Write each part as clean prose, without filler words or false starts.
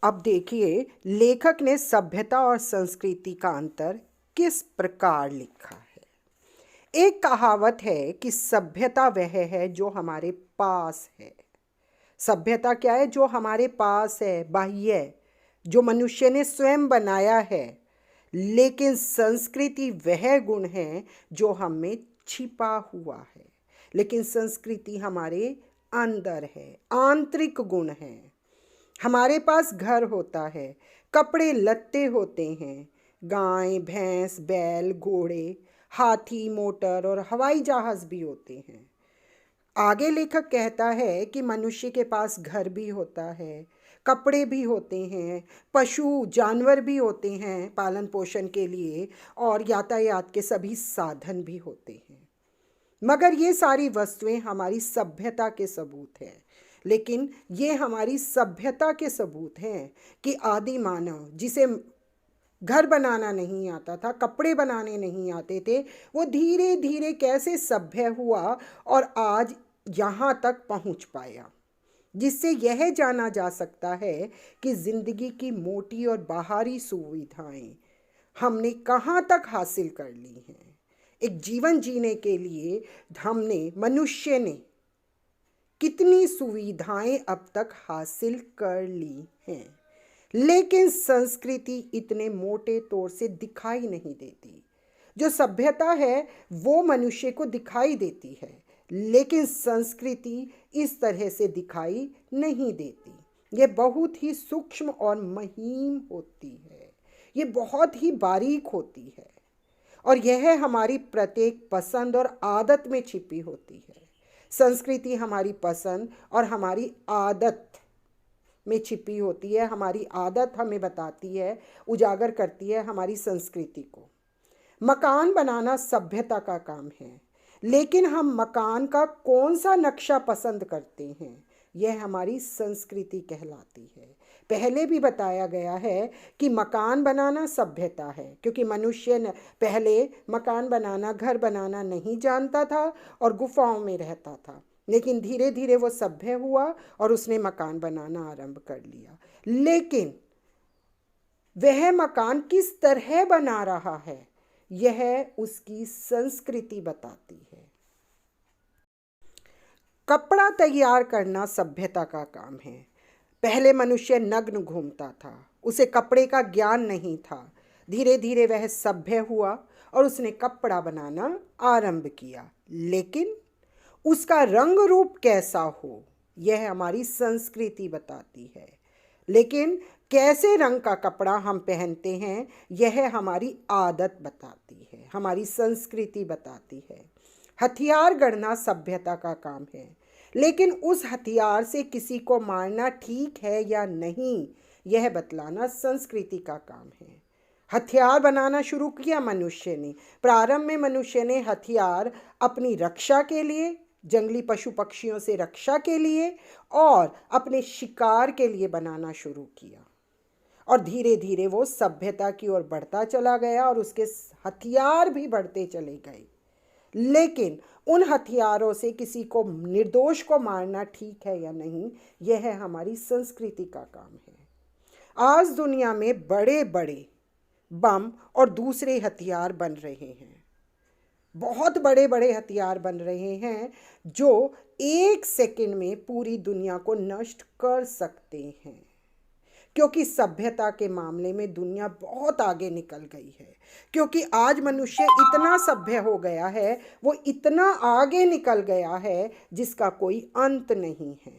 अब देखिए लेखक ने सभ्यता और संस्कृति का अंतर किस प्रकार लिखा है। एक कहावत है कि सभ्यता वह है जो हमारे पास है। सभ्यता क्या है? जो हमारे पास है, बाह्य, जो मनुष्य ने स्वयं बनाया है। लेकिन संस्कृति वह गुण है जो हम में छिपा हुआ है। लेकिन संस्कृति हमारे अंदर है, आंतरिक गुण है। हमारे पास घर होता है, कपड़े लत्ते होते हैं, गाय भैंस बैल घोड़े हाथी मोटर और हवाई जहाज भी होते हैं। आगे लेखक कहता है कि मनुष्य के पास घर भी होता है, कपड़े भी होते हैं, पशु जानवर भी होते हैं पालन पोषण के लिए, और यातायात के सभी साधन भी होते हैं। मगर ये सारी वस्तुएं हमारी सभ्यता के सबूत हैं। लेकिन ये हमारी सभ्यता के सबूत हैं कि आदि मानव, जिसे घर बनाना नहीं आता था, कपड़े बनाने नहीं आते थे, वो धीरे धीरे कैसे सभ्य हुआ और आज यहाँ तक पहुँच पाया, जिससे यह जाना जा सकता है कि जिंदगी की मोटी और बाहरी सुविधाएं हमने कहाँ तक हासिल कर ली हैं। एक जीवन जीने के लिए मनुष्य ने कितनी सुविधाएं अब तक हासिल कर ली हैं। लेकिन संस्कृति इतने मोटे तौर से दिखाई नहीं देती। जो सभ्यता है वो मनुष्य को दिखाई देती है, लेकिन संस्कृति इस तरह से दिखाई नहीं देती। ये बहुत ही सूक्ष्म और महीन होती है, ये बहुत ही बारीक होती है, और यह हमारी प्रत्येक पसंद और आदत में छिपी होती है। संस्कृति हमारी पसंद और हमारी आदत में छिपी होती है। हमारी आदत हमें बताती है, उजागर करती है हमारी संस्कृति को। मकान बनाना सभ्यता का काम है, लेकिन हम मकान का कौन सा नक्शा पसंद करते हैं, यह हमारी संस्कृति कहलाती है। पहले भी बताया गया है कि मकान बनाना सभ्यता है, क्योंकि मनुष्य पहले मकान बनाना, घर बनाना नहीं जानता था और गुफाओं में रहता था। लेकिन धीरे धीरे वो सभ्य हुआ और उसने मकान बनाना आरंभ कर लिया। लेकिन वह मकान किस तरह बना रहा है, यह उसकी संस्कृति बताती है। कपड़ा तैयार करना सभ्यता का काम है। पहले मनुष्य नग्न घूमता था, उसे कपड़े का ज्ञान नहीं था। धीरे धीरे वह सभ्य हुआ और उसने कपड़ा बनाना आरंभ किया। लेकिन उसका रंग रूप कैसा हो, यह हमारी संस्कृति बताती है। लेकिन कैसे रंग का कपड़ा हम पहनते हैं, यह हमारी आदत बताती है, हमारी संस्कृति बताती है। हथियार गढ़ना सभ्यता का काम है, लेकिन उस हथियार से किसी को मारना ठीक है या नहीं, यह बतलाना संस्कृति का काम है। हथियार बनाना शुरू किया मनुष्य ने। प्रारंभ में मनुष्य ने हथियार अपनी रक्षा के लिए, जंगली पशु पक्षियों से रक्षा के लिए और अपने शिकार के लिए बनाना शुरू किया, और धीरे धीरे वो सभ्यता की ओर बढ़ता चला गया और उसके हथियार भी बढ़ते चले गए। लेकिन उन हथियारों से किसी को, निर्दोष को मारना ठीक है या नहीं, यह हमारी संस्कृति का काम है। आज दुनिया में बड़े बड़े बम और दूसरे हथियार बन रहे हैं, बहुत बड़े बड़े हथियार बन रहे हैं जो 1 सेकंड में पूरी दुनिया को नष्ट कर सकते हैं, क्योंकि सभ्यता के मामले में दुनिया बहुत आगे निकल गई है। क्योंकि आज मनुष्य इतना सभ्य हो गया है, वो इतना आगे निकल गया है जिसका कोई अंत नहीं है।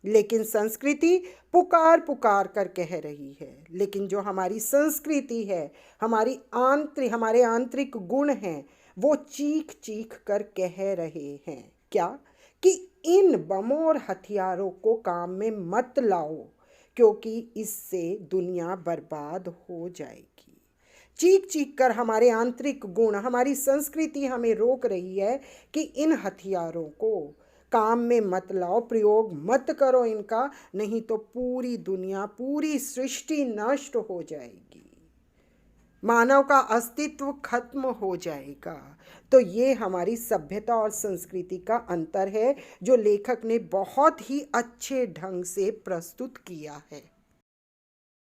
लेकिन संस्कृति पुकार पुकार कर कह रही है। लेकिन जो हमारी संस्कृति है, हमारे आंतरिक गुण हैं, वो चीख चीख कर कह रहे हैं क्या, कि इन बमों और हथियारों को काम में मत लाओ, क्योंकि इससे दुनिया बर्बाद हो जाएगी। चीख चीख कर हमारे आंतरिक गुण, हमारी संस्कृति हमें रोक रही है कि इन हथियारों को काम में मत लाओ, प्रयोग मत करो इनका, नहीं तो पूरी दुनिया, पूरी सृष्टि नष्ट हो जाएगी, मानव का अस्तित्व खत्म हो जाएगा। तो ये हमारी सभ्यता और संस्कृति का अंतर है, जो लेखक ने बहुत ही अच्छे ढंग से प्रस्तुत किया है।